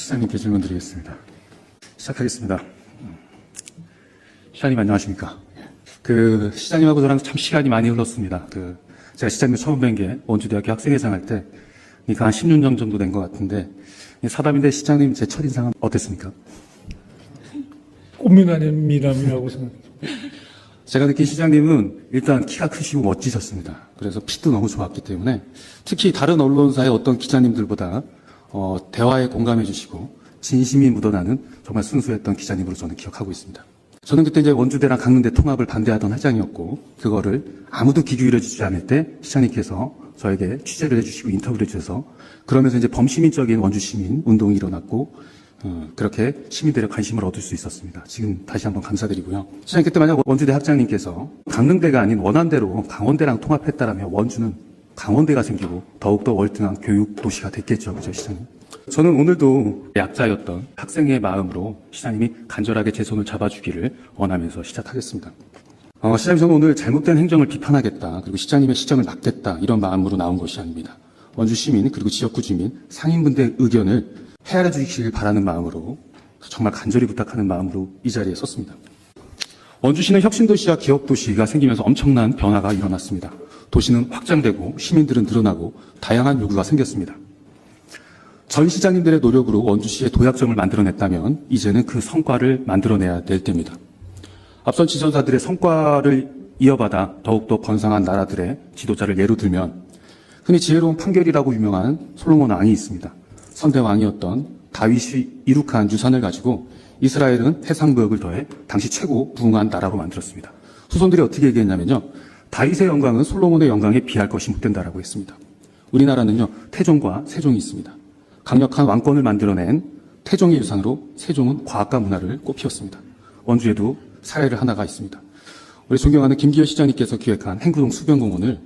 시장님께 질문 드리겠습니다. 시작하겠습니다. 시장님 안녕하십니까? 시장님하고 저랑 참 시간이 많이 흘렀습니다. 제가 시장님 처음 뵌 게 원주대학교 학생회장 할 때, 그러니까 한 10년 정도 된 것 같은데, 사담인데 시장님 제 첫인상은 어땠습니까? 꽃미남 아닌 미남이라고 생각합니다. 제가 느낀 시장님은 일단 키가 크시고 멋지셨습니다. 그래서 핏도 너무 좋았기 때문에 특히 다른 언론사의 어떤 기자님들보다 대화에 공감해 주시고 진심이 묻어나는 정말 순수했던 기자님으로 저는 기억하고 있습니다. 저는 그때 이제 원주대랑 강릉대 통합을 반대하던 회장이었고 그거를 아무도 귀 기울여 주지 않을 때 시장님께서 저에게 취재를 해주시고 인터뷰를 해주셔서 그러면서 이제 범시민적인 원주 시민 운동이 일어났고 그렇게 시민들의 관심을 얻을 수 있었습니다. 지금 다시 한번 감사드리고요. 시장님 그때 만약 원주대 학장님께서 강릉대가 아닌 원안대로 강원대랑 통합했다라면 원주는 강원대가 생기고 더욱더 월등한 교육 도시가 됐겠죠. 그죠, 시장님? 저는 오늘도 약자였던 학생의 마음으로 시장님이 간절하게 제 손을 잡아주기를 원하면서 시작하겠습니다. 시장님, 저는 오늘 잘못된 행정을 비판하겠다. 그리고 시장님의 시정을 막겠다. 이런 마음으로 나온 것이 아닙니다. 원주 시민 그리고 지역구 주민 상인분들의 의견을 헤아려 주시길 바라는 마음으로 정말 간절히 부탁하는 마음으로 이 자리에 섰습니다. 원주시는 혁신도시와 기업도시가 생기면서 엄청난 변화가 일어났습니다. 도시는 확장되고 시민들은 늘어나고 다양한 요구가 생겼습니다. 전 시장님들의 노력으로 원주시의 도약점을 만들어냈다면 이제는 그 성과를 만들어내야 될 때입니다. 앞선 지도자들의 성과를 이어받아 더욱더 번성한 나라들의 지도자를 예로 들면 흔히 지혜로운 판결이라고 유명한 솔로몬 왕이 있습니다. 선대 왕이었던 다윗이 이룩한 유산을 가지고 이스라엘은 해상무역을 더해 당시 최고 부흥한 나라로 만들었습니다. 후손들이 어떻게 얘기했냐면요. 다윗의 영광은 솔로몬의 영광에 비할 것이 못 된다라고 했습니다. 우리나라는요. 태종과 세종이 있습니다. 강력한 왕권을 만들어낸 태종의 유산으로 세종은 과학과 문화를 꽃피웠습니다. 원주에도 사례를 하나가 있습니다. 우리 존경하는 김기현 시장님께서 기획한 행구동 수변공원을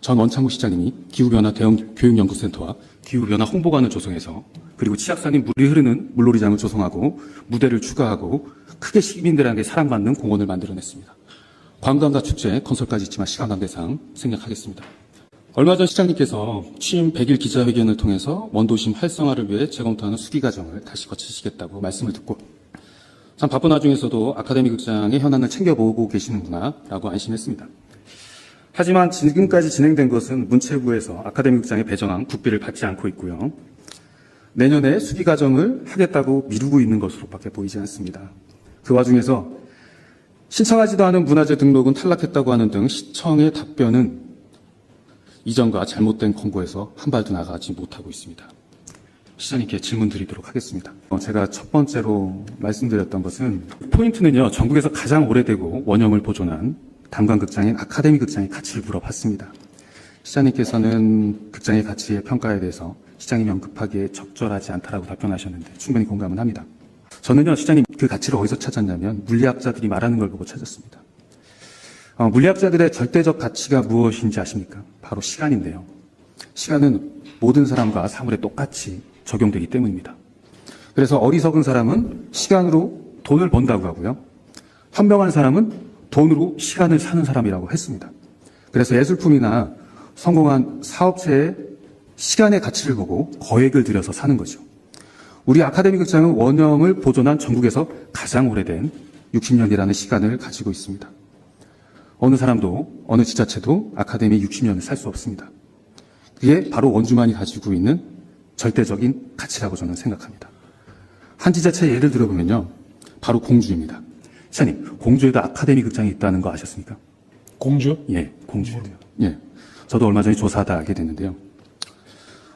전 원창구 시장님이 기후변화 대형 교육연구센터와 기후변화 홍보관을 조성해서 그리고 치악산인 물이 흐르는 물놀이장을 조성하고 무대를 추가하고 크게 시민들에게 사랑받는 공원을 만들어냈습니다. 관광과 축제, 건설까지 있지만 시간 관계상 생략하겠습니다. 얼마 전 시장님께서 취임 100일 기자회견을 통해서 원도심 활성화를 위해 재검토하는 수기 과정을 다시 거치시겠다고 말씀을 듣고 참 바쁜 와중에서도 아카데미 극장의 현안을 챙겨보고 계시는구나 라고 안심했습니다. 하지만 지금까지 진행된 것은 문체부에서 아카데미 극장의 배정안 국비를 받지 않고 있고요. 내년에 수기 과정을 하겠다고 미루고 있는 것으로밖에 보이지 않습니다. 그 와중에서 신청하지도 않은 문화재 등록은 탈락했다고 하는 등 시청의 답변은 이전과 잘못된 권고에서 한 발도 나가지 못하고 있습니다. 시장님께 질문 드리도록 하겠습니다. 제가 첫 번째로 말씀드렸던 것은 포인트는요. 전국에서 가장 오래되고 원형을 보존한 단관극장인 아카데미 극장의 가치를 물어봤습니다. 시장님께서는 극장의 가치의 평가에 대해서 시장님이 언급하기에 적절하지 않다라고 답변하셨는데 충분히 공감은 합니다. 저는요. 시장님 그 가치를 어디서 찾았냐면 물리학자들이 말하는 걸 보고 찾았습니다. 물리학자들의 절대적 가치가 무엇인지 아십니까? 바로 시간인데요. 시간은 모든 사람과 사물에 똑같이 적용되기 때문입니다. 그래서 어리석은 사람은 시간으로 돈을 번다고 하고요. 현명한 사람은 돈으로 시간을 사는 사람이라고 했습니다. 그래서 예술품이나 성공한 사업체의 시간의 가치를 보고 거액을 들여서 사는 거죠. 우리 아카데미 극장은 원형을 보존한 전국에서 가장 오래된 60년이라는 시간을 가지고 있습니다. 어느 사람도 어느 지자체도 아카데미 60년을 살 수 없습니다. 그게 바로 원주만이 가지고 있는 절대적인 가치라고 저는 생각합니다. 한 지자체 예를 들어보면요. 바로 공주입니다. 시장님, 공주에도 아카데미 극장이 있다는 거 아셨습니까? 공주? 예, 공주에도요. 예. 저도 얼마 전에 조사하다 알게 됐는데요.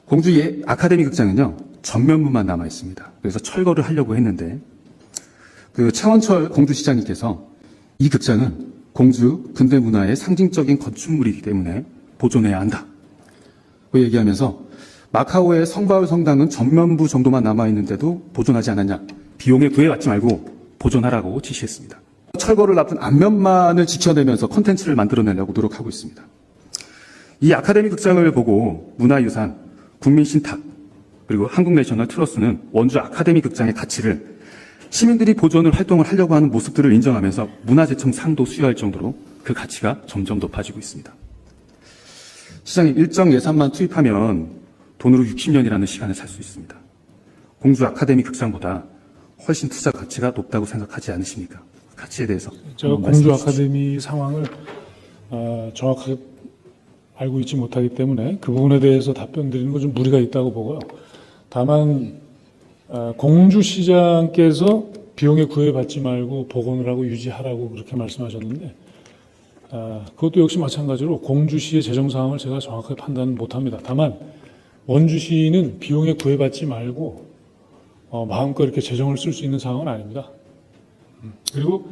공주의 아카데미 극장은요. 전면부만 남아 있습니다. 그래서 철거를 하려고 했는데 차원철 공주시장님께서 이 극장은 공주 근대 문화의 상징적인 건축물이기 때문에 보존해야 한다. 그 얘기하면서 마카오의 성바울 성당은 전면부 정도만 남아있는데도 보존하지 않았냐. 비용에 구애받지 말고 보존하라고 지시했습니다. 철거를 앞둔 앞면만을 지켜내면서 콘텐츠를 만들어내려고 노력하고 있습니다. 이 아카데미 극장을 보고 문화유산, 국민신탁, 그리고 한국내셔널 트러스는 원주 아카데미 극장의 가치를 시민들이 보존을 활동을 하려고 하는 모습들을 인정하면서 문화재청 상도 수여할 정도로 그 가치가 점점 높아지고 있습니다. 시장님 일정 예산만 투입하면 돈으로 60년이라는 시간을 살 수 있습니다. 공주 아카데미 극장보다 훨씬 투자 가치가 높다고 생각하지 않으십니까? 가치에 대해서. 제가 한번 공주 말씀해 주시죠. 아카데미 상황을 정확하게 알고 있지 못하기 때문에 그 부분에 대해서 답변 드리는 건 좀 무리가 있다고 보고요. 다만 공주시장께서 비용에 구애받지 말고 복원을 하고 유지하라고 그렇게 말씀하셨는데 그것도 역시 마찬가지로 공주시의 재정 상황을 제가 정확하게 판단 못합니다. 다만 원주시는 비용에 구애받지 말고 마음껏 이렇게 재정을 쓸 수 있는 상황은 아닙니다. 그리고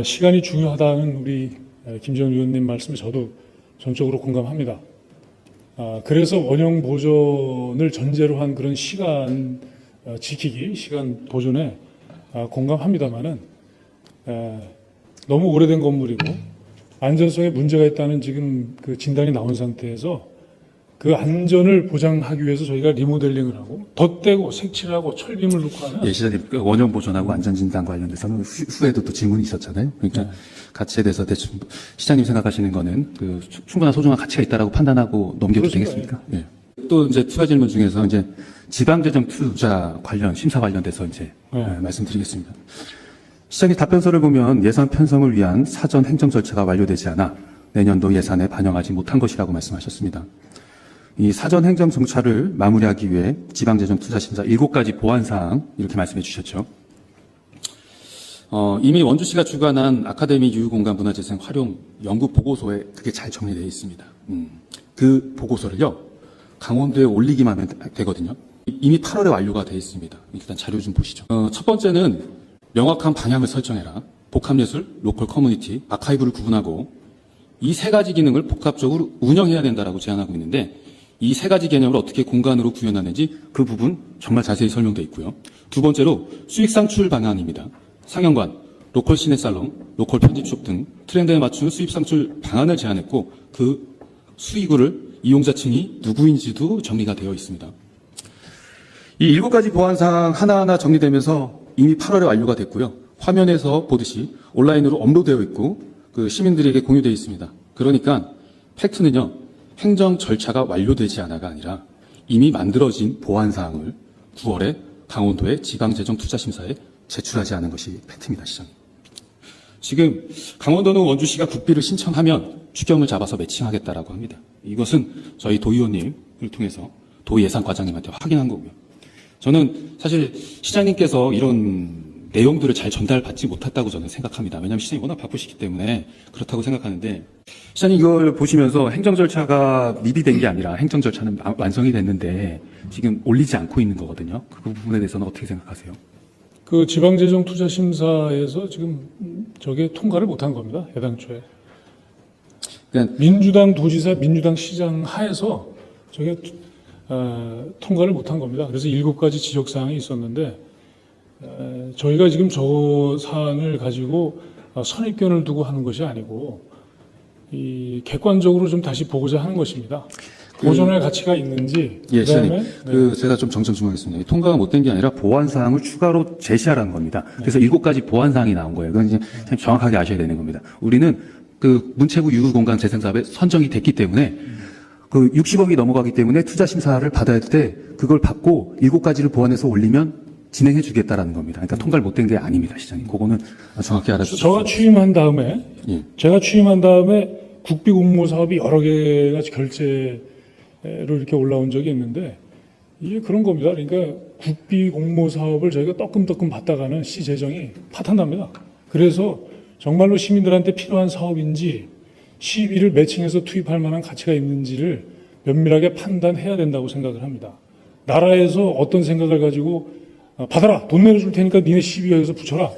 시간이 중요하다는 우리 김재원 의원님 말씀에 저도 전적으로 공감합니다. 그래서 원형 보존을 전제로 한 그런 시간 지키기, 시간 보존에 공감합니다만은 너무 오래된 건물이고 안전성에 문제가 있다는 지금 그 진단이 나온 상태에서 그 안전을 보장하기 위해서 저희가 리모델링을 하고 덧대고 색칠하고 철빔을 넣고 하는 예, 시장님, 그 원형 보존하고 안전진단 관련돼서는 후에도 또 질문이 있었잖아요. 그러니까 가치에 대해서 대충 시장님 생각하시는 거는 그 충분한 소중한 가치가 있다라고 판단하고 넘겨도 그렇습니다. 되겠습니까? 예. 또 이제 투자 질문 중에서 이제 지방재정 투자 관련 심사 관련돼서 이제 말씀드리겠습니다. 시장님 답변서를 보면 예산 편성을 위한 사전 행정 절차가 완료되지 않아 내년도 예산에 반영하지 못한 것이라고 말씀하셨습니다. 이 사전 행정 정찰을 마무리하기 위해 지방재정투자심사 7가지 보완사항 이렇게 말씀해 주셨죠. 이미 원주시가 주관한 아카데미 유휴공간 문화재생 활용 연구 보고서에 그게 잘 정리되어 있습니다. 그 보고서를요 강원도에 올리기만 하면 되거든요. 이미 8월에 완료가 되어 있습니다. 일단 자료 좀 보시죠. 첫 번째는 명확한 방향을 설정해라. 복합예술, 로컬 커뮤니티, 아카이브를 구분하고 이 세 가지 기능을 복합적으로 운영해야 된다라고 제안하고 있는데 이 세 가지 개념을 어떻게 공간으로 구현하는지 그 부분 정말 자세히 설명되어 있고요. 두 번째로 수익 상출 방안입니다. 상영관, 로컬 시네살롱, 로컬 편집숍 등 트렌드에 맞춘 수입 상출 방안을 제안했고 그 수익을 이용자층이 누구인지도 정리가 되어 있습니다. 이 7가지 보완사항 하나하나 정리되면서 이미 8월에 완료가 됐고요. 화면에서 보듯이 온라인으로 업로드되어 있고 그 시민들에게 공유되어 있습니다. 그러니까 팩트는요. 행정 절차가 완료되지 않아가 아니라 이미 만들어진 보완사항을 9월에 강원도의 지방재정투자심사에 제출하지 않은 것이 팩트입니다. 시장님. 지금 강원도는 원주시가 국비를 신청하면 추경을 잡아서 매칭하겠다라고 합니다. 이것은 저희 도의원님을 통해서 도예산과장님한테 확인한 거고요. 저는 사실 시장님께서 이런 내용들을 잘 전달받지 못했다고 저는 생각합니다. 왜냐하면 시장이 워낙 바쁘시기 때문에 그렇다고 생각하는데 시장님 이걸 보시면서 행정 절차가 미비된 게 아니라 행정 절차는 완성이 됐는데 지금 올리지 않고 있는 거거든요. 그 부분에 대해서는 어떻게 생각하세요? 그 지방재정투자심사에서 지금 저게 통과를 못한 겁니다. 해당초에. 그러니까 민주당 도지사, 민주당 시장 하에서 저게 통과를 못한 겁니다. 그래서 7가지 지적사항이 있었는데 저희가 지금 저 사안을 가지고 선입견을 두고 하는 것이 아니고 이 객관적으로 좀 다시 보고자 하는 것입니다. 보존할 가치가 있는지. 예, 시장님. 그다음에 제가 좀 정정 좀 하겠습니다. 통과가 못된 게 아니라 보완사항을 추가로 제시하라는 겁니다. 그래서 7가지 보완사항이 나온 거예요. 그건 이제 참 정확하게 아셔야 되는 겁니다. 우리는 그 문체부 유휴공간 재생사업에 선정이 됐기 때문에 그 60억이 넘어가기 때문에 투자심사를 받아야 때 그걸 받고 7가지를 보완해서 올리면 진행해 주겠다라는 겁니다. 그러니까 통과를 못된 게 아닙니다, 시장님. 그거는 정확히 알아주세요. 제가 취임한 다음에 국비 공모 사업이 여러 개가 결제로 이렇게 올라온 적이 있는데 이게 그런 겁니다. 그러니까 국비 공모 사업을 저희가 떠끔떠끔 받다가는 시 재정이 파탄납니다. 그래서 정말로 시민들한테 필요한 사업인지 시비를 매칭해서 투입할 만한 가치가 있는지를 면밀하게 판단해야 된다고 생각을 합니다. 나라에서 어떤 생각을 가지고 받아라, 돈 내줄 테니까 니네 시비 여기서 붙여라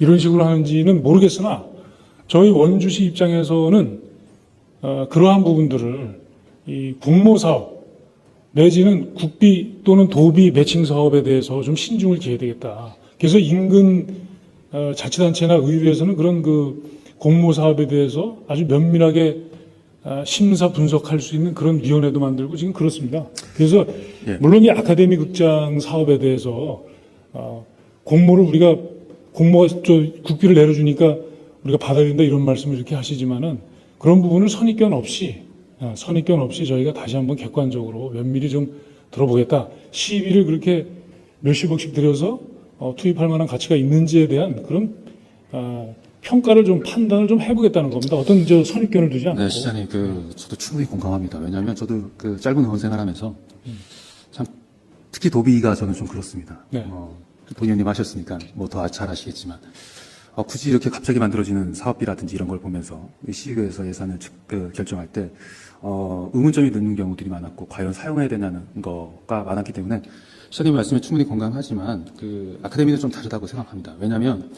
이런 식으로 하는지는 모르겠으나 저희 원주시 입장에서는 그러한 부분들을 이 공모 사업 내지는 국비 또는 도비 매칭 사업에 대해서 좀 신중을 기해야 되겠다. 그래서 인근 자치단체나 의회에서는 그런 그 공모 사업에 대해서 아주 면밀하게 심사 분석할 수 있는 그런 위원회도 만들고 지금 그렇습니다. 그래서 물론 이 아카데미 극장 사업에 대해서 공모를 우리가 공모가 국비를 내려주니까 우리가 받아야 된다 이런 말씀을 이렇게 하시지만은 그런 부분을 선입견 없이 저희가 다시 한번 객관적으로 면밀히 좀 들어보겠다. 시비를 그렇게 몇십억씩 들여서 투입할 만한 가치가 있는지에 대한 그런 평가를 좀 판단을 좀 해보겠다는 겁니다. 어떤 선입견을 두지 않고. 네, 시장님, 저도 충분히 공감합니다. 왜냐하면 저도 짧은 의원 생활하면서 참 특히 도비가 저는 좀 그렇습니다. 네. 본의원님 하셨으니까 뭐 더 잘 아시겠지만 굳이 이렇게 갑자기 만들어지는 사업비라든지 이런 걸 보면서 시의회에서 예산을 결정할 때 의문점이 드는 경우들이 많았고 과연 사용해야 되냐는 거가 많았기 때문에 시장님 말씀에 충분히 공감하지만 아카데미는 좀 다르다고 생각합니다. 왜냐하면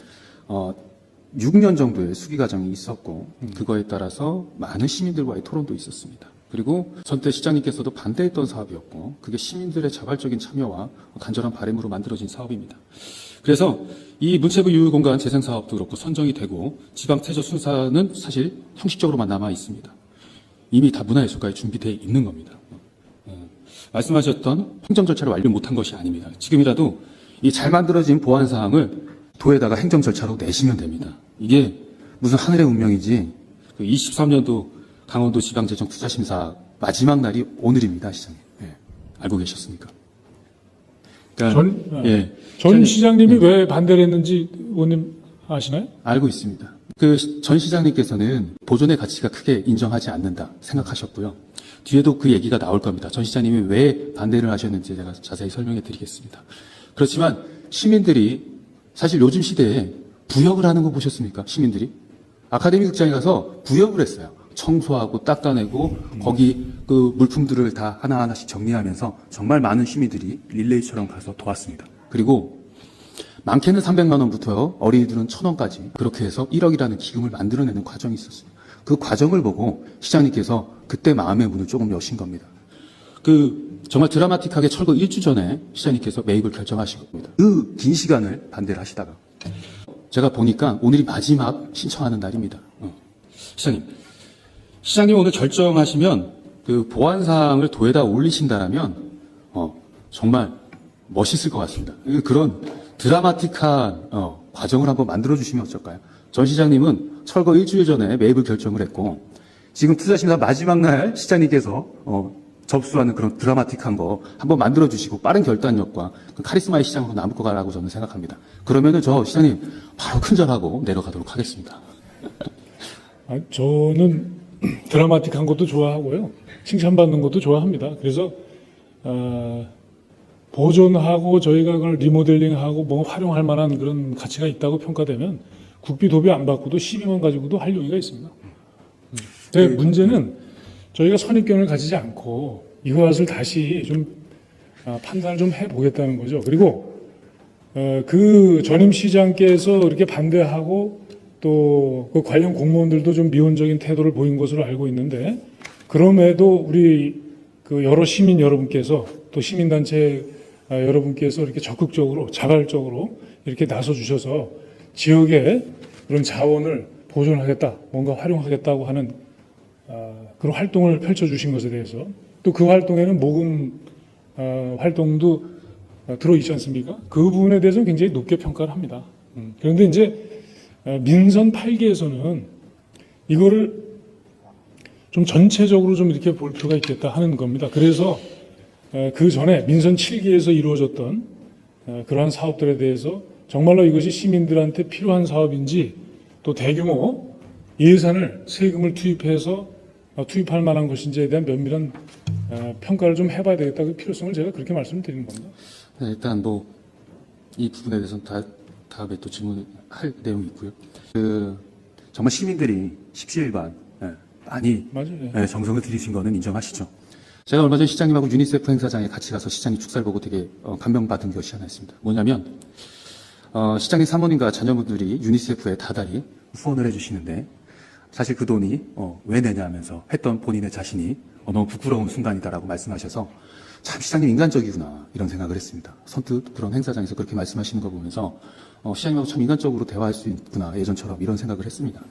6년 정도의 수기 과정이 있었고 그거에 따라서 많은 시민들과의 토론도 있었습니다. 그리고 전때 시장님께서도 반대했던 사업이었고 그게 시민들의 자발적인 참여와 간절한 바람으로 만들어진 사업입니다. 그래서 이 문체부 유휴공간 재생 사업도 그렇고 선정이 되고 지방 태저 순사는 사실 형식적으로만 남아 있습니다. 이미 다 문화예술가에 준비되어 있는 겁니다. 말씀하셨던 행정 절차를 완료 못한 것이 아닙니다. 지금이라도 이 잘 만들어진 보안 사항을 도에다가 행정 절차로 내시면 됩니다. 이게 무슨 하늘의 운명이지. 23년도 강원도 지방재정투자심사 마지막 날이 오늘입니다, 시장님. 예, 알고 계셨습니까? 그러니까, 전 시장님이 왜 반대를 했는지 의원님 아시나요? 알고 있습니다. 전 시장님께서는 보존의 가치가 크게 인정하지 않는다 생각하셨고요. 뒤에도 그 얘기가 나올 겁니다. 전 시장님이 왜 반대를 하셨는지 제가 자세히 설명해 드리겠습니다. 그렇지만 시민들이 사실 요즘 시대에 부역을 하는 거 보셨습니까? 시민들이 아카데미 극장에 가서 부역을 했어요. 청소하고 닦아내고 거기 물품들을 다 하나하나씩 정리하면서 정말 많은 시민들이 릴레이처럼 가서 도왔습니다. 그리고 많게는 300만 원부터 어린이들은 1,000원까지 그렇게 해서 1억이라는 기금을 만들어내는 과정이 있었어요. 그 과정을 보고 시장님께서 그때 마음의 문을 조금 여신 겁니다. 정말 드라마틱하게 철거 1주 전에 시장님께서 매입을 결정하신 겁니다. 그 긴 시간을 반대를 하시다가 제가 보니까 오늘이 마지막 신청하는 날입니다. 시장님 오늘 결정하시면 보안 사항을 도에다 올리신다라면 정말 멋있을 것 같습니다. 그런 드라마틱한 과정을 한번 만들어 주시면 어떨까요? 전 시장님은 철거 일주일 전에 매입을 결정을 했고 지금 투자심사 마지막 날 시장님께서 접수하는 그런 드라마틱한 거 한번 만들어 주시고 빠른 결단력과 카리스마의 시장으로 남을 거라고 저는 생각합니다. 그러면은 저 시장님 바로 큰절하고 내려가도록 하겠습니다. 저는 드라마틱한 것도 좋아하고요. 칭찬받는 것도 좋아합니다. 그래서 보존하고 저희가 그걸 리모델링하고 뭐 활용할 만한 그런 가치가 있다고 평가되면 국비 도비 안 받고도 12만 가지고도 할 용의가 있습니다. 문제는 저희가 선입견을 가지지 않고 이것을 다시 좀 판단을 좀 해보겠다는 거죠. 그리고 그 전임 시장께서 이렇게 반대하고 또 그 관련 공무원들도 좀 미온적인 태도를 보인 것으로 알고 있는데 그럼에도 우리 여러 시민 여러분께서 또 시민단체 여러분께서 이렇게 적극적으로 자발적으로 이렇게 나서 주셔서 지역의 그런 자원을 보존하겠다, 뭔가 활용하겠다고 하는 그런 활동을 펼쳐주신 것에 대해서 또 그 활동에는 모금 활동도 들어있지 않습니까? 그 부분에 대해서는 굉장히 높게 평가를 합니다. 그런데 이제 민선 8기에서는 이거를 좀 전체적으로 좀 이렇게 볼 필요가 있겠다 하는 겁니다. 그래서 그 전에 민선 7기에서 이루어졌던 그러한 사업들에 대해서 정말로 이것이 시민들한테 필요한 사업인지 또 대규모 예산을 세금을 투입해서 투입할 만한 것인지에 대한 면밀한 평가를 좀 해봐야 되겠다. 그 필요성을 제가 그렇게 말씀드리는 겁니다. 네, 일단 이 부분에 대해서는 다음에 또 질문할 내용이 있고요. 정말 시민들이 십시일반 많이 맞아요. 정성을 들이신 거는 인정하시죠. 제가 얼마 전 시장님하고 유니세프 행사장에 같이 가서 시장님 축사를 보고 되게 감명받은 것이 하나 있습니다. 뭐냐면 시장님 사모님과 자녀분들이 유니세프에 다달이 후원을 해주시는데 사실 그 돈이 왜 내냐 하면서 했던 본인의 자신이 너무 부끄러운 순간이다라고 말씀하셔서 참 시장님 인간적이구나 이런 생각을 했습니다. 선뜻 그런 행사장에서 그렇게 말씀하시는 거 보면서 시장님하고 참 인간적으로 대화할 수 있구나 예전처럼 이런 생각을 했습니다.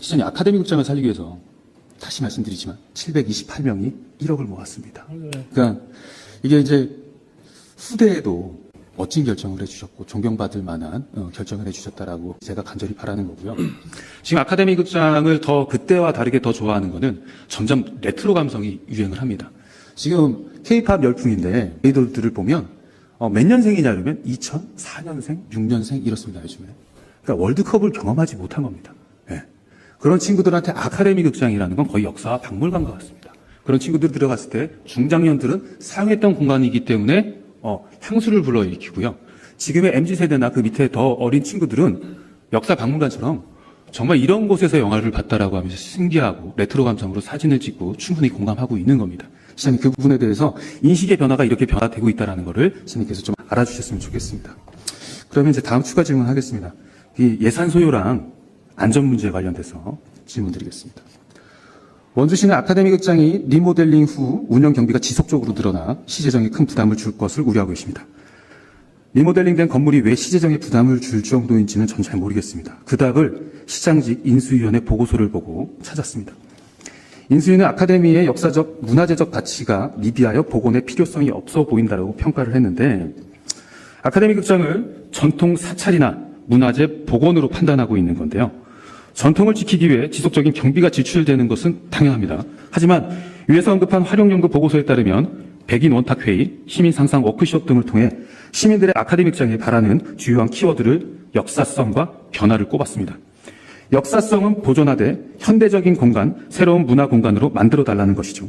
시장님 아카데미 극장을 살리기 위해서 다시 말씀드리지만 728명이 1억을 모았습니다. 그러니까 이게 이제 후대에도 멋진 결정을 해주셨고 존경받을 만한 결정을 해주셨다라고 제가 간절히 바라는 거고요. 지금 아카데미 극장을 더 그때와 다르게 더 좋아하는 거는 점점 레트로 감성이 유행을 합니다. 지금 K-팝 열풍인데 아이돌들을 보면 몇 년생이냐 그러면 2004년생, 6년생 이렇습니다, 요즘에. 그러니까 월드컵을 경험하지 못한 겁니다. 예. 그런 친구들한테 아카데미 극장이라는 건 거의 역사와 박물관과 같습니다. 그런 친구들이 들어갔을 때 중장년들은 사용했던 공간이기 때문에 향수를 불러일으키고요. 지금의 MZ세대나 그 밑에 더 어린 친구들은 역사 박물관처럼 정말 이런 곳에서 영화를 봤다라고 하면서 신기하고 레트로 감성으로 사진을 찍고 충분히 공감하고 있는 겁니다. 시장님 그 부분에 대해서 인식의 변화가 이렇게 변화되고 있다는 것을 시장님께서 좀 알아주셨으면 좋겠습니다. 그러면 이제 다음 추가 질문하겠습니다. 이 예산 소요랑 안전 문제 관련돼서 질문드리겠습니다. 원주시는 아카데미 극장이 리모델링 후 운영 경비가 지속적으로 늘어나 시재정에 큰 부담을 줄 것을 우려하고 있습니다. 리모델링된 건물이 왜 시재정에 부담을 줄 정도인지는 전 잘 모르겠습니다. 그 답을 시장직 인수위원회 보고서를 보고 찾았습니다. 인수위는 아카데미의 역사적, 문화재적 가치가 미비하여 복원의 필요성이 없어 보인다고 평가를 했는데 아카데미 극장을 전통 사찰이나 문화재 복원으로 판단하고 있는 건데요. 전통을 지키기 위해 지속적인 경비가 지출되는 것은 당연합니다. 하지만 위에서 언급한 활용연구 보고서에 따르면 백인 원탁회의, 시민상상 워크숍 등을 통해 시민들의 아카데미 극장에 바라는 주요한 키워드를 역사성과 변화를 꼽았습니다. 역사성은 보존하되 현대적인 공간, 새로운 문화 공간으로 만들어달라는 것이죠.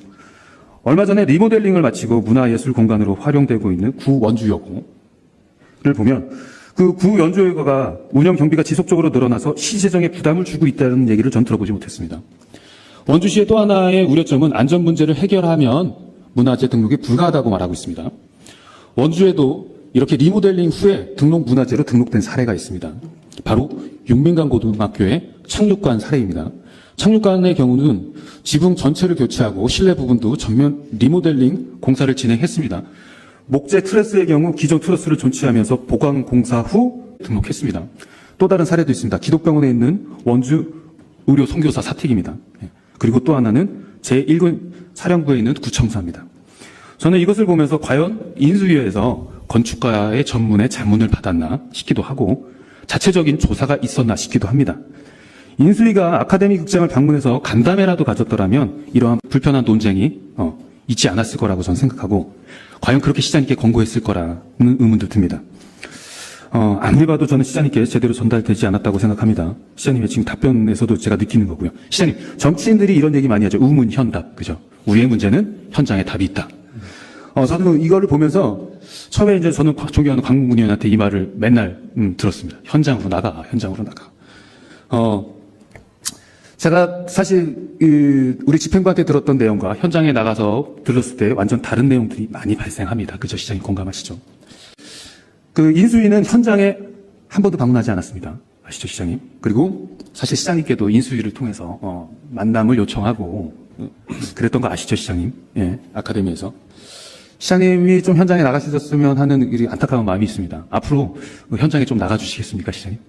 얼마 전에 리모델링을 마치고 문화예술 공간으로 활용되고 있는 구원주여고를 보면 그 구연주여고가 운영 경비가 지속적으로 늘어나서 시재정에 부담을 주고 있다는 얘기를 전 들어보지 못했습니다. 원주시의 또 하나의 우려점은 안전 문제를 해결하면 문화재 등록이 불가하다고 말하고 있습니다. 원주에도 이렇게 리모델링 후에 등록 문화재로 등록된 사례가 있습니다. 바로 윤민관 고등학교의 착륙관 사례입니다. 착륙관의 경우는 지붕 전체를 교체하고 실내 부분도 전면 리모델링 공사를 진행했습니다. 목재 트러스의 경우 기존 트러스를 존치하면서 보강 공사 후 등록했습니다. 또 다른 사례도 있습니다. 기독병원에 있는 원주 의료 선교사 사택입니다. 그리고 또 하나는 제1군 사령부에 있는 구청사입니다. 저는 이것을 보면서 과연 인수위에서 건축가의 전문의 자문을 받았나 싶기도 하고 자체적인 조사가 있었나 싶기도 합니다. 인수위가 아카데미 극장을 방문해서 간담회라도 가졌더라면 이러한 불편한 논쟁이 있지 않았을 거라고 저는 생각하고 과연 그렇게 시장님께 권고했을 거라는 의문도 듭니다. 아무리 봐도 저는 시장님께 제대로 전달되지 않았다고 생각합니다. 시장님의 지금 답변에서도 제가 느끼는 거고요. 시장님, 정치인들이 이런 얘기 많이 하죠. 우문현답, 그죠? 우리의 문제는 현장에 답이 있다. 저는 이거를 보면서 처음에 이제 저는 존경하는 강문근 의원한테 이 말을 맨날 들었습니다. 현장으로 나가, 현장으로 나가. 제가 사실 우리 집행부한테 들었던 내용과 현장에 나가서 들었을 때 완전 다른 내용들이 많이 발생합니다. 그죠? 시장님 공감하시죠? 그 인수위는 현장에 한 번도 방문하지 않았습니다. 아시죠, 시장님? 그리고 사실 시장님께도 인수위를 통해서 만남을 요청하고 그랬던 거 아시죠, 시장님? 예, 아카데미에서. 시장님이 좀 현장에 나가셨으면 하는 안타까운 마음이 있습니다. 앞으로 현장에 좀 나가주시겠습니까, 시장님?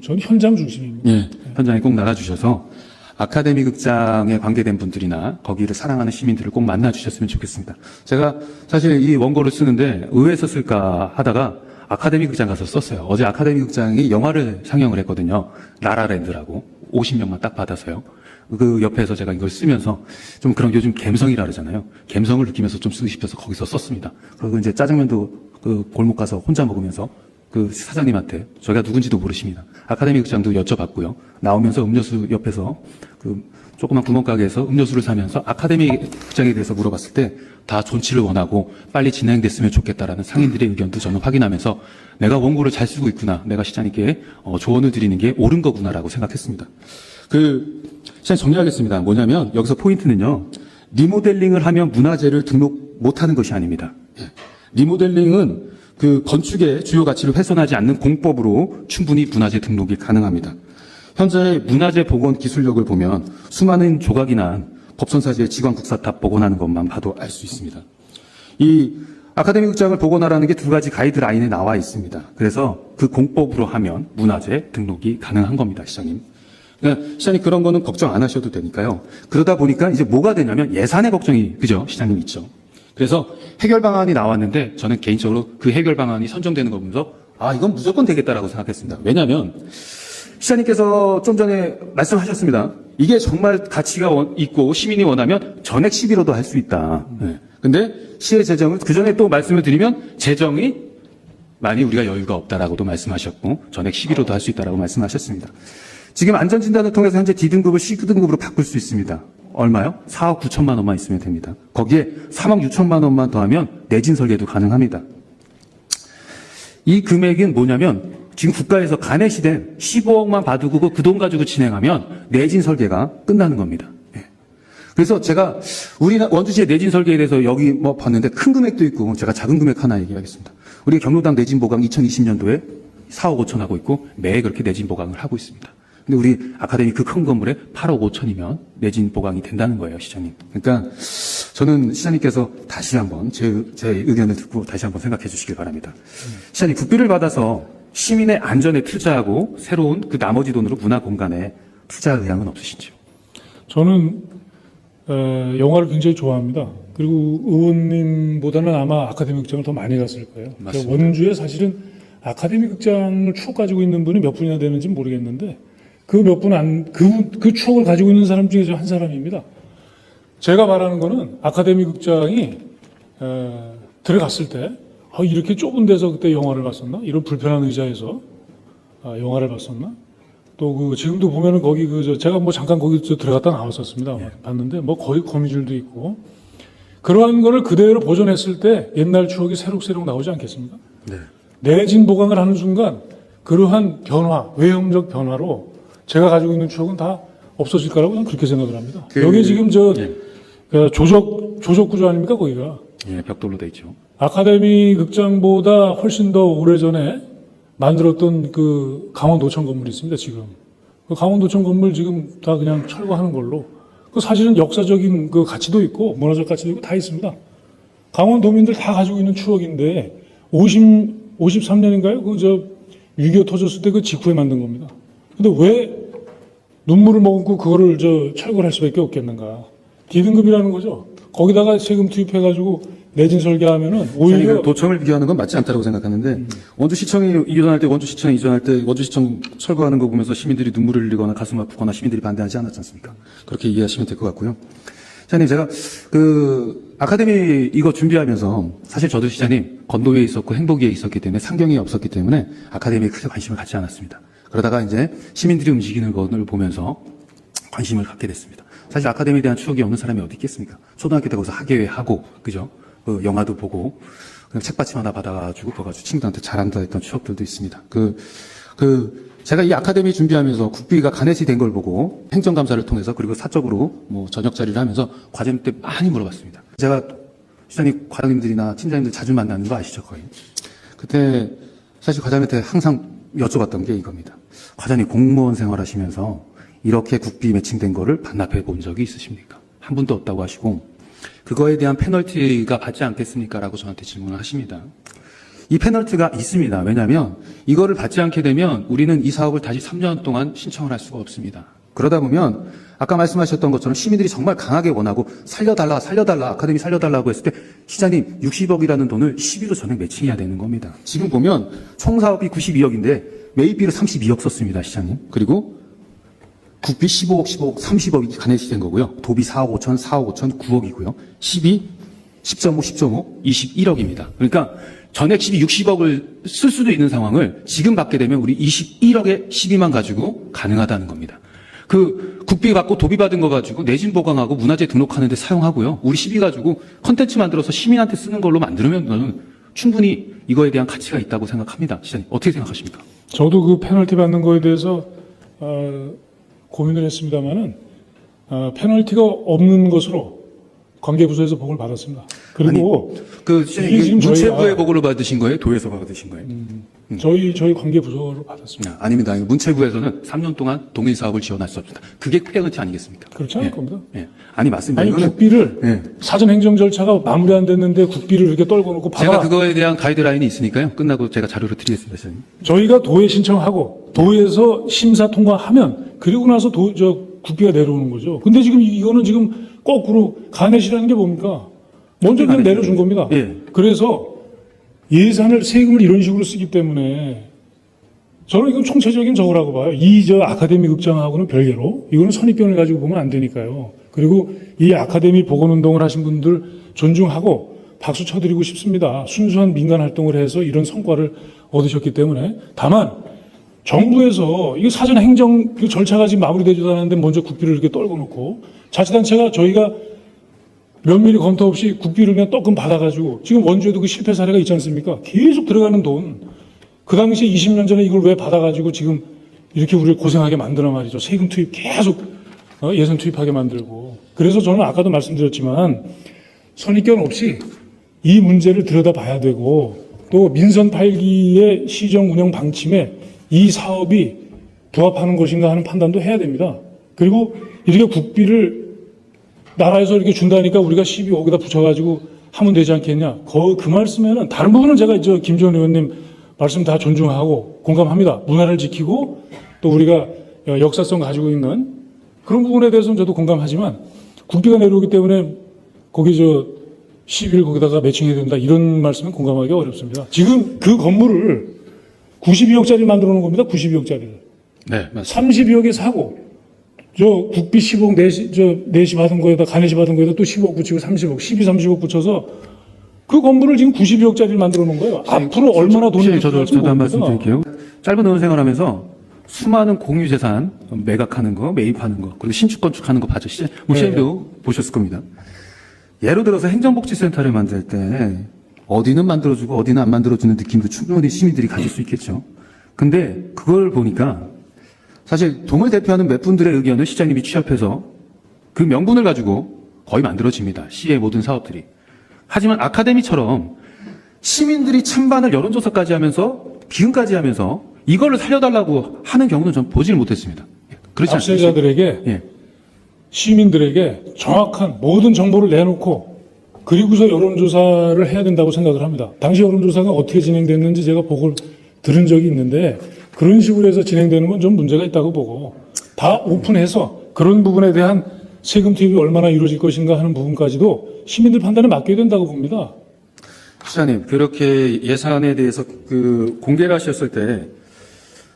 전 현장 중심입니다. 예, 현장에 꼭 나가주셔서 아카데미 극장에 관계된 분들이나 거기를 사랑하는 시민들을 꼭 만나주셨으면 좋겠습니다. 제가 사실 이 원고를 쓰는데 의회에서 쓸까 하다가 아카데미 극장 가서 썼어요. 어제 아카데미 극장이 영화를 상영을 했거든요. 라라랜드라고 50명만 딱 받아서요. 그 옆에서 제가 이걸 쓰면서 좀 그런 요즘 감성이라 그러잖아요. 감성을 느끼면서 좀 쓰고 싶어서 거기서 썼습니다. 그리고 이제 짜장면도 그 골목 가서 혼자 먹으면서 그 사장님한테 저희가 누군지도 모르십니다. 아카데미 극장도 여쭤봤고요. 나오면서 음료수 옆에서 그 조그만 구멍가게에서 음료수를 사면서 아카데미 극장에 대해서 물어봤을 때 다 존치를 원하고 빨리 진행됐으면 좋겠다라는 상인들의 의견도 저는 확인하면서 내가 원고를 잘 쓰고 있구나. 내가 시장님께 조언을 드리는 게 옳은 거구나라고 생각했습니다. 시장님 정리하겠습니다. 뭐냐면 여기서 포인트는요. 리모델링을 하면 문화재를 등록 못하는 것이 아닙니다. 리모델링은 그 건축의 주요 가치를 훼손하지 않는 공법으로 충분히 문화재 등록이 가능합니다. 현재 문화재 복원 기술력을 보면 수많은 조각이 난 법선사지의 지광 국사탑 복원하는 것만 봐도 알 수 있습니다. 이 아카데미 극장을 복원하라는 게 두 가지 가이드라인에 나와 있습니다. 그래서 그 공법으로 하면 문화재 등록이 가능한 겁니다, 시장님. 그러니까 시장님 그런 거는 걱정 안 하셔도 되니까요. 그러다 보니까 이제 뭐가 되냐면 예산의 걱정이, 그죠? 시장님 있죠. 그래서 해결 방안이 나왔는데 저는 개인적으로 그 해결 방안이 선정되는 거 보면서 이건 무조건 되겠다라고 생각했습니다. 왜냐하면 시장님께서 좀 전에 말씀하셨습니다. 이게 정말 가치가 있고 시민이 원하면 전액 시비로도 할 수 있다. 근데 시의 재정을 그 전에 또 말씀을 드리면 재정이 많이 우리가 여유가 없다라고도 말씀하셨고 전액 12로도 할 수 있다라고 말씀하셨습니다. 지금 안전진단을 통해서 현재 D등급을 C등급으로 바꿀 수 있습니다. 얼마요? 4억 9천만 원만 있으면 됩니다. 거기에 3억 6천만 원만 더하면 내진 설계도 가능합니다. 이 금액은 뭐냐면 지금 국가에서 가내시된 15억만 받고 그 돈 가지고 진행하면 내진 설계가 끝나는 겁니다. 예. 그래서 제가 우리 원주시의 내진 설계에 대해서 여기 뭐 봤는데 큰 금액도 있고 제가 작은 금액 하나 얘기하겠습니다. 우리 경로당 내진 보강 2020년도에 4억 5천 하고 있고 매해 그렇게 내진 보강을 하고 있습니다. 근데 우리 아카데미 그 큰 건물에 8억 5천이면 내진 보강이 된다는 거예요, 시장님. 그러니까 저는 시장님께서 다시 한번 제 의견을 듣고 다시 한번 생각해 주시길 바랍니다. 시장님, 국비를 받아서 시민의 안전에 투자하고 새로운 그 나머지 돈으로 문화 공간에 투자할 의향은 없으신지요? 저는 영화를 굉장히 좋아합니다. 그리고 의원님보다는 아마 아카데미 극장을 더 많이 갔을 거예요. 맞습니다. 원주에 사실은 아카데미 극장을 추억 가지고 있는 분이 몇 분이나 되는지 모르겠는데 그 몇 분 그 추억을 가지고 있는 사람 중에 한 사람입니다. 제가 말하는 거는 아카데미 극장이 들어갔을 때 이렇게 좁은 데서 그때 영화를 봤었나? 이런 불편한 의자에서 영화를 봤었나? 또 지금도 보면은 거기 제가 뭐 잠깐 거기 들어갔다 나왔었습니다. 봤는데 뭐 거의 거미줄도 있고 그러한 거를 그대로 보존했을 때 옛날 추억이 새록새록 나오지 않겠습니까? 네. 내진 보강을 하는 순간 그러한 변화, 외형적 변화로 제가 가지고 있는 추억은 다 없어질 거라고 저는 그렇게 생각을 합니다. 여기 지금 조적 구조 아닙니까, 거기가? 예, 벽돌로 돼 있죠. 아카데미 극장보다 훨씬 더 오래전에 만들었던 그 강원도청 건물이 있습니다, 지금. 그 강원도청 건물 지금 다 그냥 철거하는 걸로. 그 사실은 역사적인 그 가치도 있고, 문화적 가치도 있고 다 있습니다. 강원도민들 다 가지고 있는 추억인데, 53년인가요? 6.25 터졌을 때 그 직후에 만든 겁니다. 근데 왜 눈물을 머금고 그거를 철거를 할 수밖에 없겠는가. D등급이라는 거죠. 거기다가 세금 투입해가지고 내진 설계하면은 오히려 도청을 비교하는 건 맞지 않다고 생각하는데 원주시청이 이전할 때 원주시청 철거하는 거 보면서 시민들이 눈물을 흘리거나 가슴 아프거나 시민들이 반대하지 않았지 않습니까? 그렇게 이해하시면 될 것 같고요. 시장님, 제가 아카데미 이거 준비하면서 사실 저도 시장님 건도위에 있었고 행복위에 있었기 때문에 상경이 없었기 때문에 아카데미에 크게 관심을 갖지 않았습니다. 그러다가 이제 시민들이 움직이는 것을 보면서 관심을 갖게 됐습니다. 사실 아카데미에 대한 추억이 없는 사람이 어디 있겠습니까? 초등학교 때 거기서 학예회 하고, 그죠? 영화도 보고, 그냥 책받침 하나 받아가지고, 그거 가지고 친구들한테 잘한다 했던 추억들도 있습니다. 제가 이 아카데미 준비하면서 국비가 가넷이 된 걸 보고, 행정감사를 통해서, 그리고 사적으로 저녁 자리를 하면서 과장님 때 많이 물어봤습니다. 제가 시장님, 과장님들이나 팀장님들 자주 만나는 거 아시죠, 거의? 그때 사실 과장님한테 항상 여쭤봤던 게 이겁니다. 과장님 공무원 생활하시면서 이렇게 국비 매칭된 거를 반납해 본 적이 있으십니까? 한 분도 없다고 하시고 그거에 대한 페널티가 받지 않겠습니까? 라고 저한테 질문을 하십니다. 이 페널티가 있습니다. 왜냐하면 이거를 받지 않게 되면 우리는 이 사업을 다시 3년 동안 신청을 할 수가 없습니다. 그러다 보면 아까 말씀하셨던 것처럼 시민들이 정말 강하게 원하고 살려달라 아카데미 살려달라고 했을 때 시장님 60억이라는 돈을 12로 전액 매칭해야 되는 겁니다. 지금 보면 총 사업이 92억인데 매입비로 32억 썼습니다, 시장님. 그리고 국비 15억, 30억이 가넷이 된 거고요. 도비 4억 5천, 4억 5천, 9억이고요. 10.5, 21억입니다. 그러니까 전액 60억을 쓸 수도 있는 상황을 지금 받게 되면 우리 21억에 12만 가지고 가능하다는 겁니다. 국비 받고 도비 받은 거 가지고 내진 보강하고 문화재 등록하는데 사용하고요. 우리 12 가지고 컨텐츠 만들어서 시민한테 쓰는 걸로 만들면 저는 충분히 이거에 대한 가치가 있다고 생각합니다. 시장님, 어떻게 생각하십니까? 저도 그 페널티 받는 거에 대해서 고민을 했습니다만은 페널티가 없는 것으로 관계부서에서 보고를 받았습니다. 그리고 시장님, 문체부의 보고를 받으신 거예요? 도에서 받으신 거예요? 저희 관계부서로 받았습니다. 아닙니다. 문체부에서는 3년 동안 동일 사업을 지원할 수 없습니다. 그게 페널티 아니겠습니까? 그렇지 않을 겁니다. 예. 아니, 맞습니다. 아니, 국비를 사전 행정 절차가 마무리 안 됐는데 국비를 이렇게 떨궈 놓고 제가 그거에 대한 가이드라인이 있으니까요. 끝나고 제가 자료를 드리겠습니다, 시장님. 저희가 도에 신청하고 도에서 심사 통과하면 그리고 나서 국비가 내려오는 거죠. 근데 지금 이거는 지금 거꾸로 가넷이라는 게 뭡니까? 먼저 그냥 내려준 겁니다. 예. 그래서 예산을 세금을 이런 식으로 쓰기 때문에 저는 이건 총체적인 저거라고 봐요. 아카데미 극장하고는 별개로 이거는 선입견을 가지고 보면 안 되니까요. 그리고 이 아카데미 복원운동을 하신 분들 존중하고 박수 쳐드리고 싶습니다. 순수한 민간 활동을 해서 이런 성과를 얻으셨기 때문에. 다만 정부에서 이거 사전 행정 그 절차가 지금 마무리되지도 않았는데 먼저 국비를 이렇게 떨고 놓고 자치단체가 저희가 면밀히 검토 없이 국비를 그냥 떡금 받아가지고 지금 원주에도 그 실패 사례가 있지 않습니까? 계속 들어가는 돈. 그 당시에 20년 전에 이걸 왜 받아가지고 지금 이렇게 우리를 고생하게 만드나 말이죠. 세금 투입 계속 예산 투입하게 만들고. 그래서 저는 아까도 말씀드렸지만 선입견 없이 이 문제를 들여다봐야 되고 또 민선 8기의 시정 운영 방침에 이 사업이 부합하는 것인가 하는 판단도 해야 됩니다. 그리고 이렇게 국비를 나라에서 이렇게 준다니까 우리가 12억에다 붙여가지고 하면 되지 않겠냐. 그 말씀에는 다른 부분은 제가 김지원 의원님 말씀 다 존중하고 공감합니다. 문화를 지키고 또 우리가 역사성 가지고 있는 그런 부분에 대해서는 저도 공감하지만 국비가 내려오기 때문에 거기 10일 거기다가 매칭해야 된다 이런 말씀은 공감하기 어렵습니다. 지금 그 건물을 92억짜리 만들어 놓은 겁니다. 92억짜리를. 네, 맞습니다. 32억에 사고 국비 10억 내시 받은 거에다 가내시 받은 거에다 또 10억 붙이고 30억 30억 붙여서 그 건물을 지금 92억짜리를 만들어 놓은 거예요. 앞으로 얼마나 돈을 저도 한 말씀 드릴게요. 짧은 의원 생활하면서 수많은 공유재산 매각하는 거, 매입하는 거, 그리고 신축 건축하는 거 봐죠. 시장님도 보셨을 겁니다. 예를 들어서 행정복지센터를 만들 때 어디는 만들어주고 어디는 안 만들어주는 느낌도 충분히 시민들이 가질 수 있겠죠. 근데 그걸 보니까 사실 동을 대표하는 몇 분들의 의견을 시장님이 취합해서 그 명분을 가지고 거의 만들어집니다. 시의 모든 사업들이. 하지만 아카데미처럼 시민들이 찬반을 여론조사까지 하면서 비응까지 하면서 이거를 살려달라고 하는 경우는 전 보지를 못했습니다. 그렇지 않습니까? 압세자들에게 예. 시민들에게 정확한 모든 정보를 내놓고 그리고서 여론조사를 해야 된다고 생각을 합니다. 당시 여론조사가 어떻게 진행됐는지 제가 보고를 들은 적이 있는데 그런 식으로 해서 진행되는 건 좀 문제가 있다고 보고 다 오픈해서 그런 부분에 대한 세금 투입이 얼마나 이루어질 것인가 하는 부분까지도 시민들 판단에 맡겨야 된다고 봅니다. 시장님, 그렇게 예산에 대해서 공개를 하셨을 때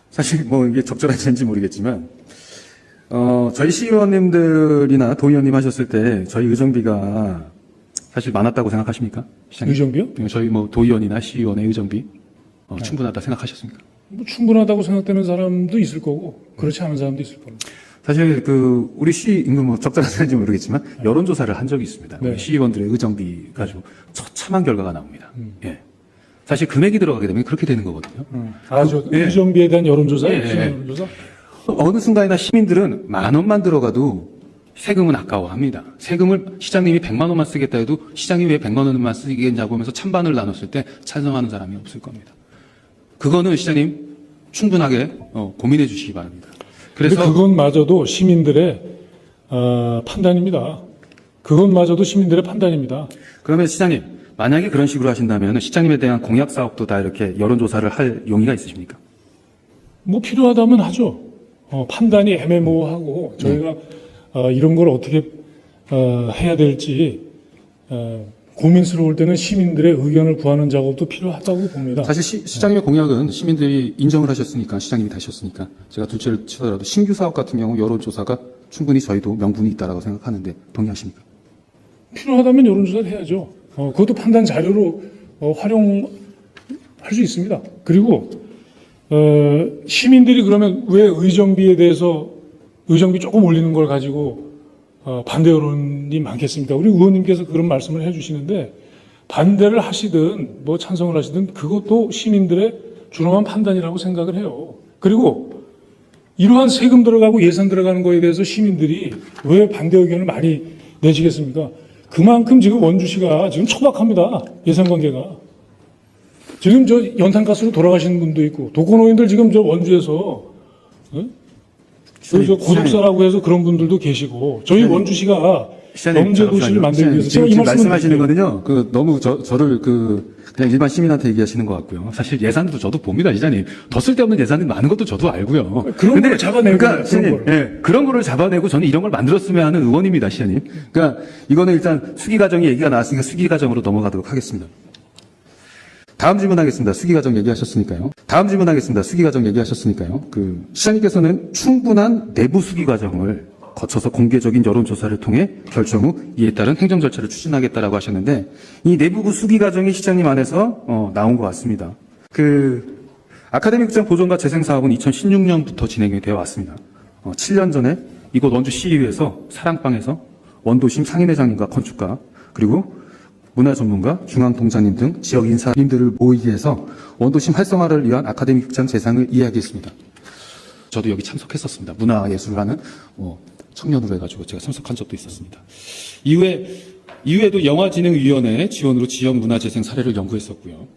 사실 뭐 이게 적절한지 모르겠지만 저희 시의원님들이나 도의원님 하셨을 때 저희 의정비가 사실 많았다고 생각하십니까? 시장님? 의정비요? 저희 뭐 도의원이나 시의원의 의정비 충분하다 생각하셨습니까? 뭐 충분하다고 생각되는 사람도 있을 거고 그렇지 않은 사람도 있을 겁니다. 사실 우리 시 임금 뭐 적절한지 모르겠지만 여론조사를 한 적이 있습니다. 네. 우리 시의원들의 의정비 가지고 처참한 결과가 나옵니다. 예. 사실 금액이 들어가게 되면 그렇게 되는 거거든요. 예. 의정비에 대한 여론조사? 예. 여론조사? 어느 순간이나 시민들은 10,000원만 들어가도 세금은 아까워합니다. 세금을 시장님이 100만 원만 쓰겠다 해도 시장이 왜 100만 원만 쓰겠냐고 하면서 찬반을 나눴을 때 찬성하는 사람이 없을 겁니다. 그거는 시장님 충분하게 고민해 주시기 바랍니다. 그래서 그것마저도 시민들의 판단입니다. 그것마저도 시민들의 판단입니다. 그러면 시장님, 만약에 그런 식으로 하신다면 시장님에 대한 공약 사업도 다 이렇게 여론조사를 할 용의가 있으십니까? 뭐 필요하다면 하죠. 판단이 애매모호하고 저희가 이런 걸 어떻게 해야 될지 고민스러울 때는 시민들의 의견을 구하는 작업도 필요하다고 봅니다. 사실 시장님의 공약은 시민들이 인정을 하셨으니까 시장님이 다셨으니까 제가 둘째를 치더라도 신규 사업 같은 경우 여론조사가 충분히 저희도 명분이 있다라고 생각하는데 동의하십니까? 필요하다면 여론조사를 해야죠. 그것도 판단 자료로 활용할 수 있습니다. 그리고 시민들이 그러면 왜 의정비에 대해서 의정비 조금 올리는 걸 가지고 반대 여론이 많겠습니까? 우리 의원님께서 그런 말씀을 해주시는데 반대를 하시든 뭐 찬성을 하시든 그것도 시민들의 준엄한 판단이라고 생각을 해요. 그리고 이러한 세금 들어가고 예산 들어가는 거에 대해서 시민들이 왜 반대 의견을 많이 내시겠습니까? 그만큼 지금 원주시가 지금 초박합니다. 예산 관계가. 지금 연탄가스로 돌아가시는 분도 있고 독거노인들 지금 원주에서 저 고독사라고 해서 그런 분들도 계시고 저희 원주시가 경제도시를 만들기 위해서 제가 이 지금 말씀을 말씀하시는 거는요. 너무 저를 그냥 일반 시민한테 얘기하시는 것 같고요. 사실 예산도 저도 봅니다, 이사님. 더 쓸데없는 예산이 많은 것도 저도 알고요. 그런 걸 잡아내고 그런 거를 잡아내고 저는 이런 걸 만들었으면 하는 의원입니다, 시장님. 그러니까 이거는 일단 수기과정 얘기가 나왔으니까 수기과정으로 넘어가도록 하겠습니다. 다음 질문하겠습니다. 수기과정 얘기하셨으니까요. 시장님께서는 충분한 내부 수기과정을 거쳐서 공개적인 여론조사를 통해 결정 후 이에 따른 행정 절차를 추진하겠다라고 하셨는데 이 내부구 수기 과정이 시장님 안에서 나온 것 같습니다. 아카데미 극장 보존과 재생 사업은 2016년부터 진행이 되어 왔습니다. 7년 전에 이곳 원주 시의회에서 사랑방에서 원도심 상인회장님과 건축가 그리고 문화 전문가, 중앙동장님 등 지역 인사님들을 모이게 해서 원도심 활성화를 위한 아카데미 극장 재상을 이야기했습니다. 저도 여기 참석했었습니다. 문화예술하는 청년으로 해가지고 제가 참석한 적도 있었습니다. 이후에도 영화진흥위원회 지원으로 지역 문화재생 사례를 연구했었고요.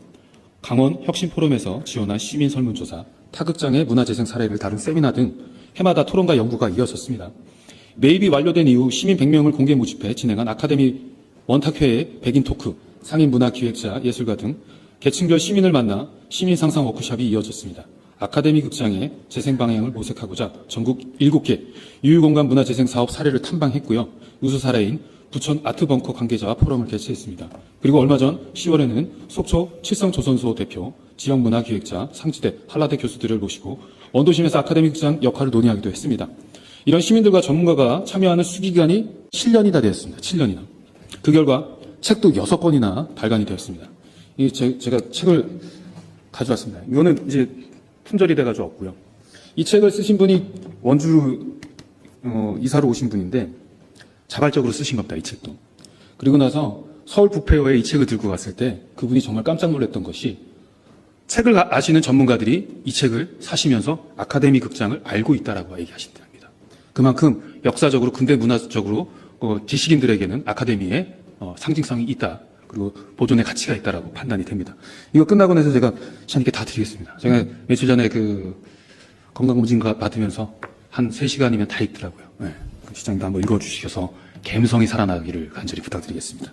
강원 혁신포럼에서 지원한 시민 설문조사, 타극장의 문화재생 사례를 다룬 세미나 등 해마다 토론과 연구가 이어졌습니다. 매입이 완료된 이후 시민 100명을 공개 모집해 진행한 아카데미 원탁회의 백인 토크, 상인 문화 기획자, 예술가 등 계층별 시민을 만나 시민 상상 워크숍이 이어졌습니다. 아카데미 극장의 재생 방향을 모색하고자 전국 7개 유휴공간 문화재생 사업 사례를 탐방했고요. 우수 사례인 부천 아트벙커 관계자와 포럼을 개최했습니다. 그리고 얼마 전 10월에는 속초 칠성조선소 대표, 지역문화기획자, 상지대, 한라대 교수들을 모시고 원도심에서 아카데미 극장 역할을 논의하기도 했습니다. 이런 시민들과 전문가가 참여하는 수기간이 7년이나 되었습니다. 7년이나. 그 결과 책도 6권이나 발간이 되었습니다. 제가 책을 가져왔습니다. 이거는 이제 품절이 돼가지고 없고요. 이 책을 쓰신 분이 원주 이사로 오신 분인데 자발적으로 쓰신 겁니다. 이 책도. 그리고 나서 서울 북페어에 이 책을 들고 갔을 때 그분이 정말 깜짝 놀랐던 것이 책을 아시는 전문가들이 이 책을 사시면서 아카데미 극장을 알고 있다라고 얘기하신답니다. 그만큼 역사적으로 근대 문화적으로 지식인들에게는 아카데미의 상징성이 있다. 그리고 보존의 가치가 있다라고 판단이 됩니다. 이거 끝나고 나서 제가 시장님께 다 드리겠습니다. 제가 며칠 전에 건강검진 받으면서 한 3시간이면 다 읽더라고요. 네. 시장님도 한번 읽어주셔서 감성이 살아나기를 간절히 부탁드리겠습니다.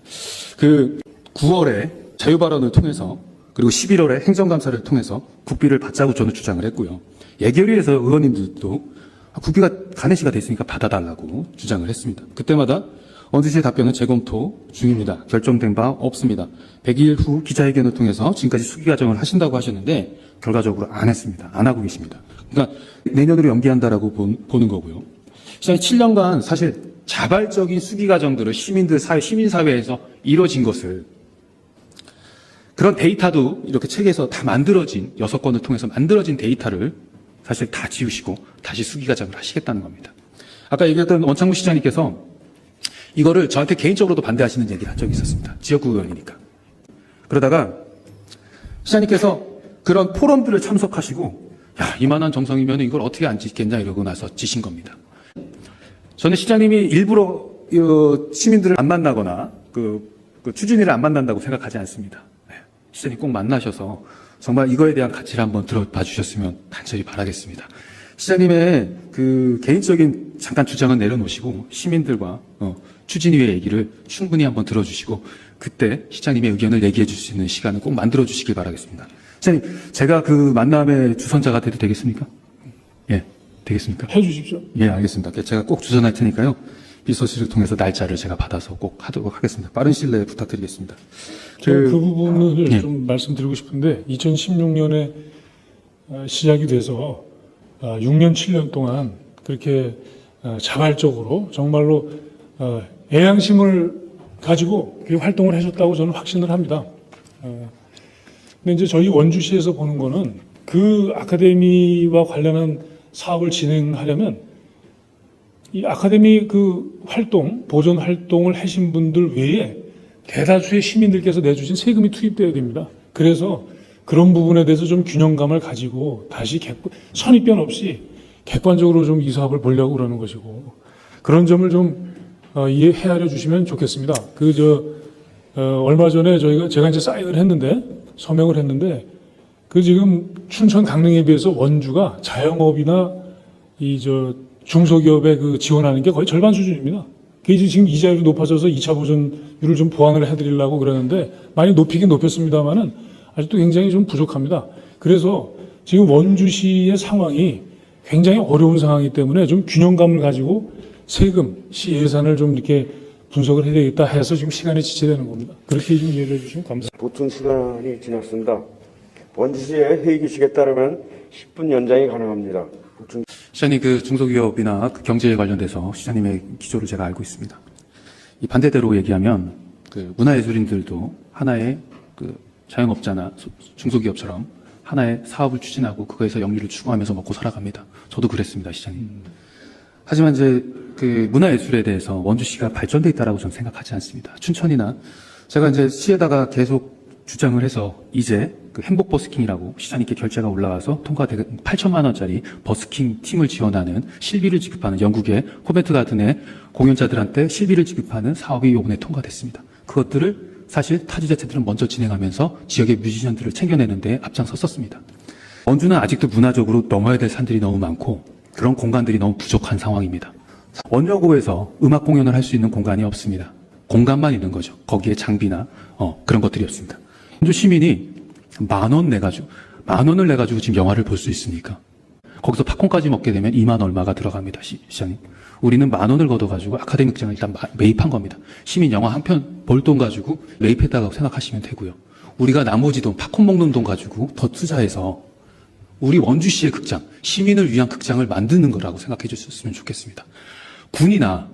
9월에 자유발언을 통해서 그리고 11월에 행정감사를 통해서 국비를 받자고 저는 주장을 했고요. 예결위에서 의원님들도 국비가 간해시가 됐으니까 받아달라고 주장을 했습니다. 그때마다 원주시의 답변은 재검토 중입니다. 결정된 바 없습니다. 100일 후 기자회견을 통해서 지금까지 수기 과정을 하신다고 하셨는데 결과적으로 안 했습니다. 안 하고 계십니다. 그러니까 내년으로 연기한다라고 보는 거고요. 시장이 7년간 사실 자발적인 수기 과정들을 시민사회에서 이루어진 것을 그런 데이터도 이렇게 책에서 다 만들어진 6건을 통해서 만들어진 데이터를 사실 다 지우시고 다시 수기 과정을 하시겠다는 겁니다. 아까 얘기했던 원창무 시장님께서 이거를 저한테 개인적으로도 반대하시는 얘기를 한 적이 있었습니다. 지역구 의원이니까. 그러다가 시장님께서 그런 포럼들을 참석하시고 야 이만한 정성이면 이걸 어떻게 안 짓겠냐 이러고 나서 지신 겁니다. 저는 시장님이 일부러 시민들을 안 만나거나 추진위를 안 만난다고 생각하지 않습니다. 시장님 꼭 만나셔서 정말 이거에 대한 가치를 한번 들어봐 주셨으면 간절히 바라겠습니다. 시장님의 개인적인 잠깐 주장은 내려놓으시고 시민들과 추진위의 얘기를 충분히 한번 들어주시고 그때 시장님의 의견을 얘기해 줄 수 있는 시간을 꼭 만들어 주시길 바라겠습니다. 시장님, 제가 만남의 주선자가 돼도 되겠습니까? 예, 되겠습니까? 해 주십시오. 예, 알겠습니다. 제가 꼭 주선할 테니까요. 비서실을 통해서 날짜를 제가 받아서 꼭 하도록 하겠습니다. 빠른 시일 내에 부탁드리겠습니다. 그 부분을 좀 말씀드리고 싶은데 2016년에 시작이 돼서 6년, 7년 동안 그렇게 자발적으로 정말로 애양심을 가지고 활동을 하셨다고 저는 확신을 합니다. 근데 이제 저희 원주시에서 보는 거는 그 아카데미와 관련한 사업을 진행하려면 이 아카데미 활동, 보존 활동을 하신 분들 외에 대다수의 시민들께서 내주신 세금이 투입되어야 됩니다. 그래서 그런 부분에 대해서 좀 균형감을 가지고 다시 선입견 없이 객관적으로 좀 이 사업을 보려고 그러는 것이고 그런 점을 좀 이해하려 주시면 좋겠습니다. 얼마 전에 제가 이제 사인을 했는데 서명을 했는데 지금 춘천 강릉에 비해서 원주가 자영업이나 중소기업에 지원하는 게 거의 절반 수준입니다. 그게 지금 이자율이 높아져서 2차 보존율을 좀 보완을 해드리려고 그러는데 많이 높이긴 높였습니다만은 아직도 굉장히 좀 부족합니다. 그래서 지금 원주시의 상황이 굉장히 어려운 상황이기 때문에 좀 균형감을 가지고 세금, 시 예산을 좀 이렇게 분석을 해야 되겠다 해서 지금 시간이 지체되는 겁니다. 그렇게 좀 이해를 해주시면 감사합니다. 보충 시간이 지났습니다. 원주시의 회의 규칙에 따르면 10분 연장이 가능합니다. 보충... 시장님, 그 중소기업이나 그 경제에 관련돼서 시장님의 기조를 제가 알고 있습니다. 이 반대대로 얘기하면 그 문화예술인들도 하나의 그 자영업자나 중소기업처럼 하나의 사업을 추진하고 그거에서 영리를 추구하면서 먹고 살아갑니다. 저도 그랬습니다, 시장님. 하지만 이제 그 문화예술에 대해서 원주시가 발전돼 있다라고 저는 생각하지 않습니다. 춘천이나 제가 이제 시에다가 계속 주장을 해서 이제 그 행복 버스킹이라고 시장님께 결제가 올라와서 통과된 8천만 원짜리 버스킹 팀을 지원하는 실비를 지급하는 영국의 코벤트 가든의 공연자들한테 실비를 지급하는 사업이 이번에 통과됐습니다. 그것들을 사실 타지자체들은 먼저 진행하면서 지역의 뮤지션들을 챙겨내는 데 앞장섰었습니다. 원주는 아직도 문화적으로 넘어야 될 산들이 너무 많고 그런 공간들이 너무 부족한 상황입니다. 원여고에서 음악 공연을 할 수 있는 공간이 없습니다. 공간만 있는 거죠. 거기에 장비나 그런 것들이 없습니다. 원주 시민이 만 원을 내가지고 지금 영화를 볼 수 있으니까 거기서 팝콘까지 먹게 되면 2만 얼마가 들어갑니다. 시장님. 우리는 만 원을 걷어가지고 아카데미 극장을 일단 매입한 겁니다. 시민 영화 한 편 볼 돈 가지고 매입했다고 생각하시면 되고요. 우리가 나머지 돈, 팝콘 먹는 돈 가지고 더 투자해서 우리 원주시의 극장, 시민을 위한 극장을 만드는 거라고 생각해 주셨으면 좋겠습니다. 군이나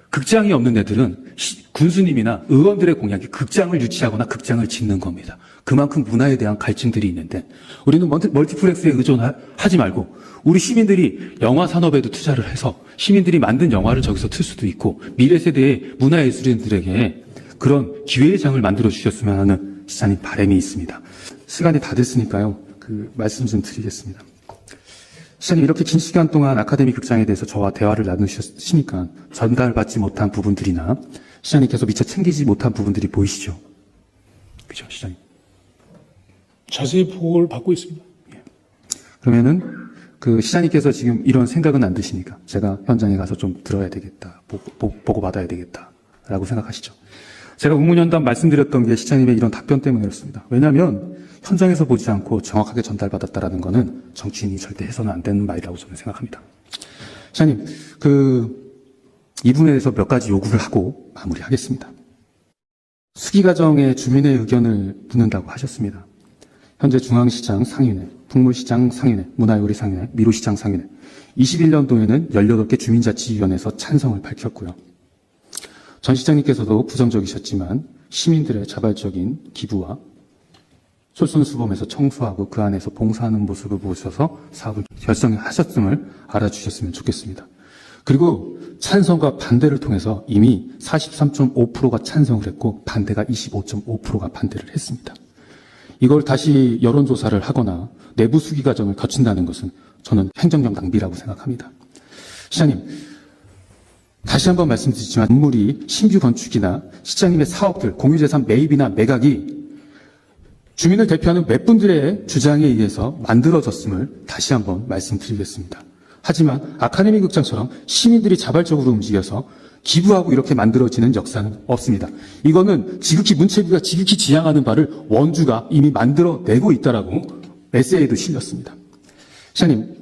극장이 없는 애들은 군수님이나 의원들의 공약이 극장을 유치하거나 극장을 짓는 겁니다. 그만큼 문화에 대한 갈증들이 있는데 우리는 멀티플렉스에 의존하지 말고 우리 시민들이 영화 산업에도 투자를 해서 시민들이 만든 영화를 저기서 틀 수도 있고 미래 세대의 문화예술인들에게 그런 기회의 장을 만들어 주셨으면 하는 시장님 바람이 있습니다. 시간이 다 됐으니까요. 그 말씀 좀 드리겠습니다. 시장님 이렇게 긴 시간 동안 아카데미 극장에 대해서 저와 대화를 나누셨으니까 전달받지 못한 부분들이나 시장님께서 미처 챙기지 못한 부분들이 보이시죠? 그죠, 시장님? 자세히 보고를 받고 있습니다. 그러면은 그 시장님께서 지금 이런 생각은 안 드시니까 제가 현장에 가서 좀 들어야 되겠다, 보고 받아야 되겠다라고 생각하시죠? 제가 우문현담 말씀드렸던 게 시장님의 이런 답변 때문에 그렇습니다. 왜냐하면 현장에서 보지 않고 정확하게 전달받았다라는 것은 정치인이 절대 해서는 안 되는 말이라고 저는 생각합니다. 시장님, 이 부분에 대해서 몇 가지 요구를 하고 마무리하겠습니다. 수기과정에 주민의 의견을 묻는다고 하셨습니다. 현재 중앙시장 상인회, 풍물시장 상인회, 문화요리 상인회, 미로시장 상인회, 21년도에는 18개 주민자치위원회에서 찬성을 밝혔고요. 전 시장님께서도 부정적이셨지만 시민들의 자발적인 기부와 솔선수범해서 청소하고 그 안에서 봉사하는 모습을 보셔서 사업을 결성하셨음을 알아주셨으면 좋겠습니다. 그리고 찬성과 반대를 통해서 이미 43.5%가 찬성을 했고 반대가 25.5%가 반대를 했습니다. 이걸 다시 여론조사를 하거나 내부 수기 과정을 거친다는 것은 저는 행정력 낭비라고 생각합니다. 시장님, 다시 한번 말씀드리지만 건물이 신규 건축이나 시장님의 사업들, 공유재산 매입이나 매각이 주민을 대표하는 몇 분들의 주장에 의해서 만들어졌음을 다시 한번 말씀드리겠습니다. 하지만 아카데미 극장처럼 시민들이 자발적으로 움직여서 기부하고 이렇게 만들어지는 역사는 없습니다. 이거는 지극히 문체부가 지극히 지향하는 바를 원주가 이미 만들어내고 있다라고 에세이에도 실렸습니다. 시장님,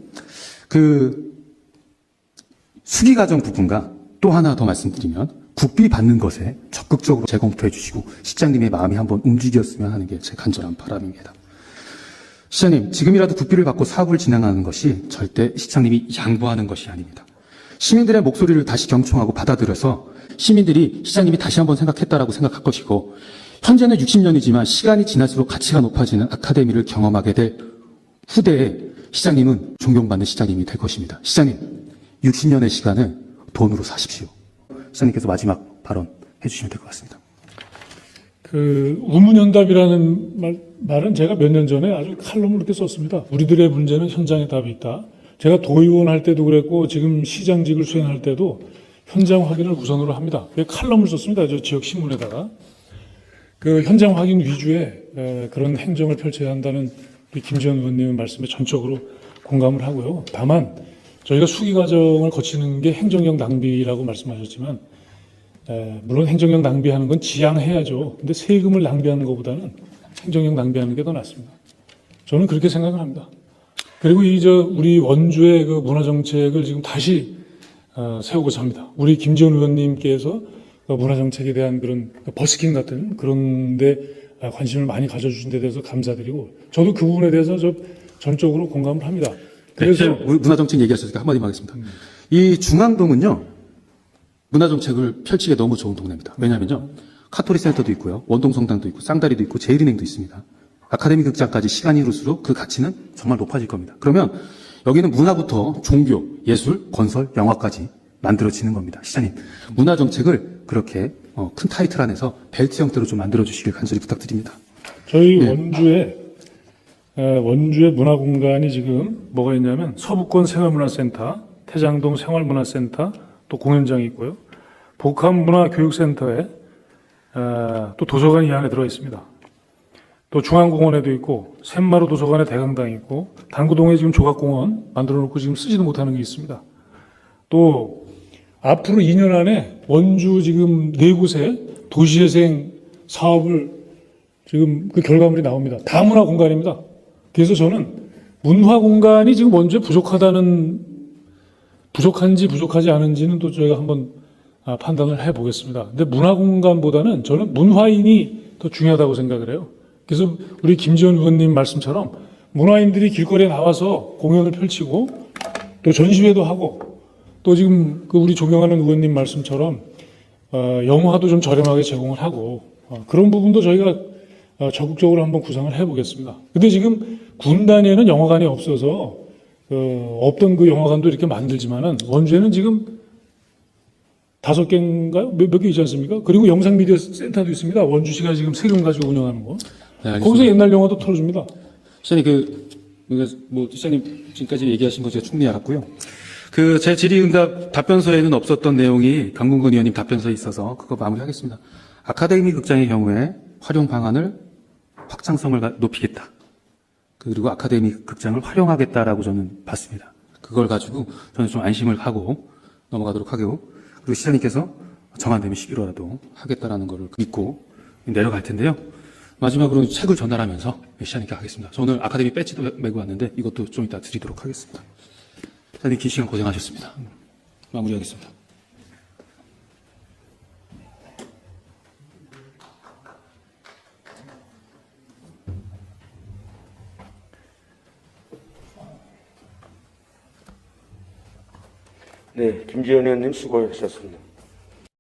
수기 과정 부분과 또 하나 더 말씀드리면 국비 받는 것에 적극적으로 재검토해 주시고 시장님의 마음이 한번 움직였으면 하는 게 제 간절한 바람입니다. 시장님, 지금이라도 국비를 받고 사업을 진행하는 것이 절대 시장님이 양보하는 것이 아닙니다. 시민들의 목소리를 다시 경청하고 받아들여서 시민들이 시장님이 다시 한번 생각했다라고 생각할 것이고 현재는 60년이지만 시간이 지날수록 가치가 높아지는 아카데미를 경험하게 될 후대에 시장님은 존경받는 시장님이 될 것입니다. 시장님, 60년의 시간을 돈으로 사십시오. 시장님께서 마지막 발언 해주시면 될 것 같습니다. 우문현답이라는 말은 제가 몇 년 전에 아주 칼럼을 이렇게 썼습니다. 우리들의 문제는 현장에 답이 있다. 제가 도의원 할 때도 그랬고 지금 시장직을 수행할 때도 현장 확인을 우선으로 합니다. 칼럼을 썼습니다. 저 지역 신문에다가. 그 현장 확인 위주의 그런 행정을 펼쳐야 한다는 우리 김지현 의원님의 말씀에 전적으로 공감을 하고요. 다만 저희가 수기 과정을 거치는 게 행정력 낭비라고 말씀하셨지만 물론 행정력 낭비하는 건 지양해야죠. 근데 세금을 낭비하는 것보다는 행정력 낭비하는 게 더 낫습니다. 저는 그렇게 생각을 합니다. 그리고 우리 원주의 그 문화정책을 지금 다시 세우고자 합니다. 우리 김지현 의원님께서 문화정책에 대한 그런 버스킹 같은 그런 데 관심을 많이 가져주신 데 대해서 감사드리고 저도 그 부분에 대해서 전적으로 공감을 합니다. 그래서 문화정책 얘기하셨으니까 한마디만 하겠습니다. 이 중앙동은요, 문화정책을 펼치기에 너무 좋은 동네입니다. 왜냐면요, 카톨릭 센터도 있고요, 원동성당도 있고, 쌍다리도 있고, 제일은행도 있습니다. 아카데미 극장까지 시간이 흐를수록 그 가치는 정말 높아질 겁니다. 그러면 여기는 문화부터 종교, 예술, 건설, 영화까지 만들어지는 겁니다. 시장님, 문화정책을 그렇게 큰 타이틀 안에서 벨트 형태로 좀 만들어주시길 간절히 부탁드립니다. 저희 원주의 문화공간이 지금 뭐가 있냐면 서북권 생활문화센터, 태장동 생활문화센터, 또 공연장이 있고요. 복합문화교육센터에 또 도서관이 이 안에 들어 있습니다. 또 중앙공원에도 있고 샘마루 도서관에 대강당이 있고 당구동에 지금 조각공원 만들어 놓고 지금 쓰지도 못하는 게 있습니다. 또 앞으로 2년 안에 원주 지금 4곳에 도시재생 사업을 지금 그 결과물이 나옵니다. 다 문화 공간입니다. 그래서 저는 문화 공간이 지금 원주에 부족한지 부족하지 않은지는 또 저희가 한번 판단을 해 보겠습니다. 근데 문화 공간보다는 저는 문화인이 더 중요하다고 생각을 해요. 그래서 우리 김지원 의원님 말씀처럼 문화인들이 길거리에 나와서 공연을 펼치고 또 전시회도 하고 또 지금 그 우리 존경하는 의원님 말씀처럼 영화도 좀 저렴하게 제공을 하고 그런 부분도 저희가 적극적으로 한번 구상을 해보겠습니다. 근데 지금 군 단위에는 영화관이 없어서 없던 그 영화관도 이렇게 만들지만은 원주에는 지금 5개인가요? 몇 개 있지 않습니까? 그리고 영상미디어 센터도 있습니다. 원주시가 지금 세금 가지고 운영하는 거. 네, 거기서 옛날 영화도 틀어줍니다. 시장님, 시장님 지금까지 얘기하신 거 제가 충분히 알았고요. 제 질의응답 답변서에는 없었던 내용이 강문근 의원님 답변서에 있어서 그거 마무리하겠습니다. 아카데미 극장의 경우에 활용 방안을 확장성을 높이겠다. 그리고 아카데미 극장을 활용하겠다라고 저는 봤습니다. 그걸 가지고 저는 좀 안심을 하고 넘어가도록 하고, 그리고 시장님께서 정안 되면 11호라도 하겠다라는 걸 믿고 내려갈 텐데요. 마지막으로 책을 전달하면서 시장님께 하겠습니다. 저 오늘 아카데미 배지도 메고 왔는데 이것도 좀 이따 드리도록 하겠습니다. 시장님 긴 시간 고생하셨습니다. 마무리하겠습니다. 네, 김지현 의원님 수고하셨습니다.